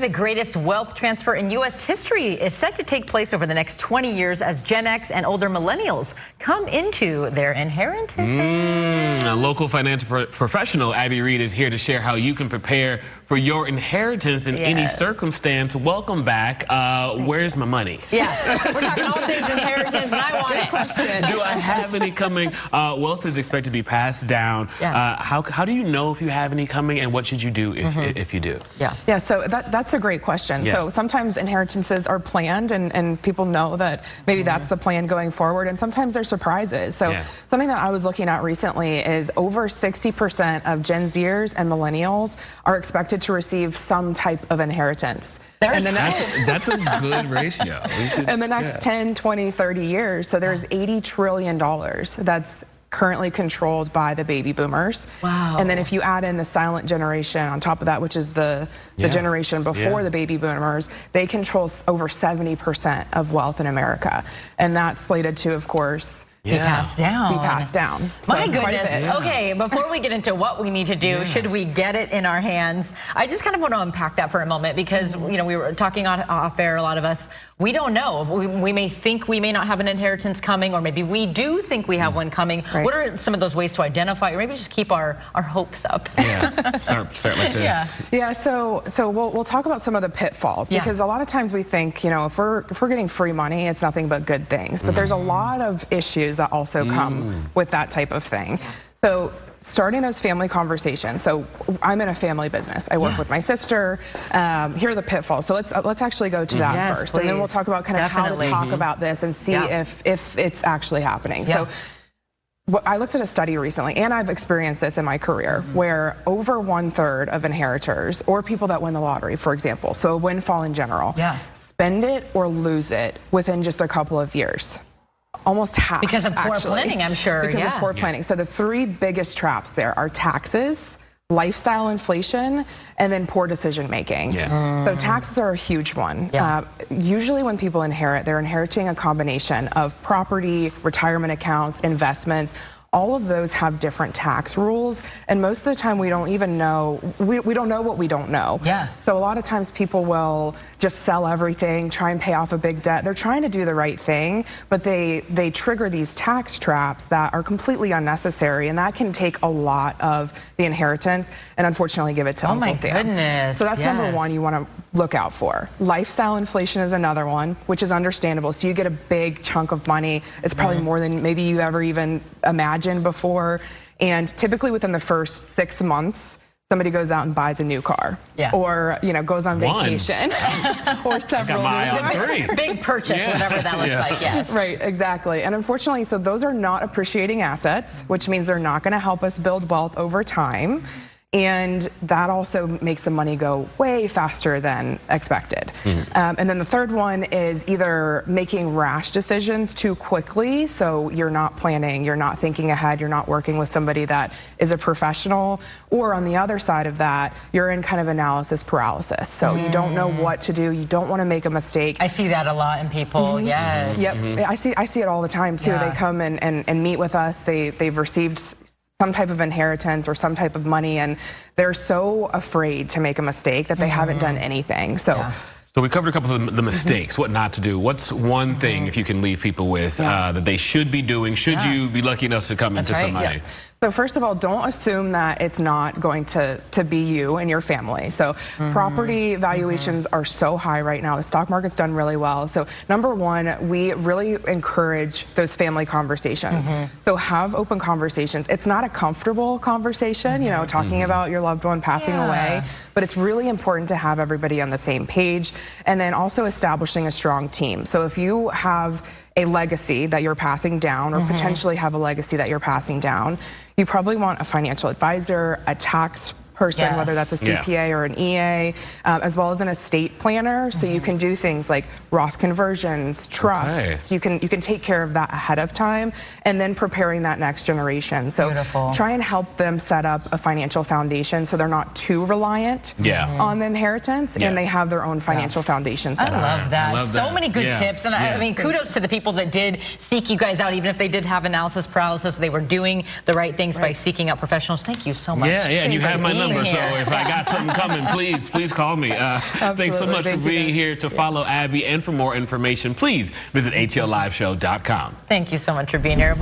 The greatest wealth transfer in U.S. history is set to take place over the next 20 years as Gen X and older millennials come into their inheritances. A local financial professional, Abby Reed, is here to share how you can prepare for your inheritance in any circumstance. Welcome back. Where's my money? Yeah, we're talking all things inheritance, and I want it. Question. Do I have any coming? Wealth is expected to be passed down. How do you know if you have any coming, and what should you do if you do? Yeah, so that's a great question. So sometimes inheritances are planned, and people know that maybe that's the plan going forward, and sometimes they're surprises. So something that I was looking at recently is over 60% of Gen Zers and millennials are expected to receive some type of inheritance. That's a good ratio. In the next 10, 20, 30 years, so there's $80 trillion that's currently controlled by the baby boomers. Wow. And then if you add in the silent generation on top of that, which is the generation before the baby boomers, they control over 70% of wealth in America. And that's slated to, of course, be passed down. So My goodness. Okay, before we get into what we need to do, should we get it in our hands? I just kind of want to unpack that for a moment because, you know, we were talking off air, a lot of us, we don't know. We may think we may not have an inheritance coming, or maybe we do think we have one coming. Right. What are some of those ways to identify, or maybe just keep our hopes up? Start like this. Yeah, so we'll talk about some of the pitfalls, because a lot of times we think, you know, if we're getting free money, it's nothing but good things. But there's a lot of issues that also come with that type of thing. So starting those family conversations. So I'm in a family business. I work with my sister. Here are the pitfalls. So let's actually go to that first, and then we'll talk about kind of how to talk about this and see if it's actually happening. So I looked at a study recently, and I've experienced this in my career, where over 1/3 of inheritors, or people that win the lottery, for example, so a windfall in general, spend it or lose it within just a couple of years. Almost half. Because of poor planning, I'm sure. Because of poor planning. So the three biggest traps there are taxes, lifestyle inflation, and then poor decision making. So taxes are a huge one. Usually when people inherit, they're inheriting a combination of property, retirement accounts, investments. All of those have different tax rules, and most of the time we don't even know, we don't know what we don't know. So a lot of times people will just sell everything, try and pay off a big debt. They're trying to do the right thing, but they trigger these tax traps that are completely unnecessary, and that can take a lot of the inheritance and unfortunately give it to Uncle Sam. Oh my goodness. So that's number one you want to look out for. Lifestyle inflation is another one, which is understandable. So you get a big chunk of money. It's probably more than maybe you ever even imagined before. And typically within the first 6 months, somebody goes out and buys a new car, or goes on vacation, or several. Big purchase, whatever that looks like. Right, exactly. And unfortunately, so those are not appreciating assets, which means they're not going to help us build wealth over time. And that also makes the money go way faster than expected. And then the third one is either making rash decisions too quickly. So you're not planning, you're not thinking ahead, you're not working with somebody that is a professional. Or on the other side of that, you're in kind of analysis paralysis. So you don't know what to do. You don't want to make a mistake. I see that a lot in people, I see it all the time too. They come and meet with us. They've received some type of inheritance or some type of money, and they're so afraid to make a mistake that they haven't done anything. So we covered a couple of the mistakes, what not to do. What's one thing, if you can leave people with, that they should be doing, should you be lucky enough to come into some money? So first of all, don't assume that it's not going to be you and your family. So property valuations are so high right now. The stock market's done really well. So number one, we really encourage those family conversations. So have open conversations. It's not a comfortable conversation, you know, talking about your loved one passing away, but it's really important to have everybody on the same page, and then also establishing a strong team. So if you have a legacy that you're passing down, or potentially have a legacy that you're passing down, you probably want a financial advisor, a tax person, whether that's a CPA or an EA, as well as an estate planner. So you can do things like Roth conversions, trusts. You can take care of that ahead of time, and then preparing that next generation. So try and help them set up a financial foundation so they're not too reliant on the inheritance, and they have their own financial foundation set up. I love that. So many good tips, and I mean, kudos to the people that did seek you guys out, even if they did have analysis paralysis. They were doing the right things by seeking out professionals. Thank you so much. And you have my number. number, so here. if I got something coming, please call me. Thanks so much for being here. To follow Abby and for more information, please visit HLLiveshow.com. Thank you so much for being here.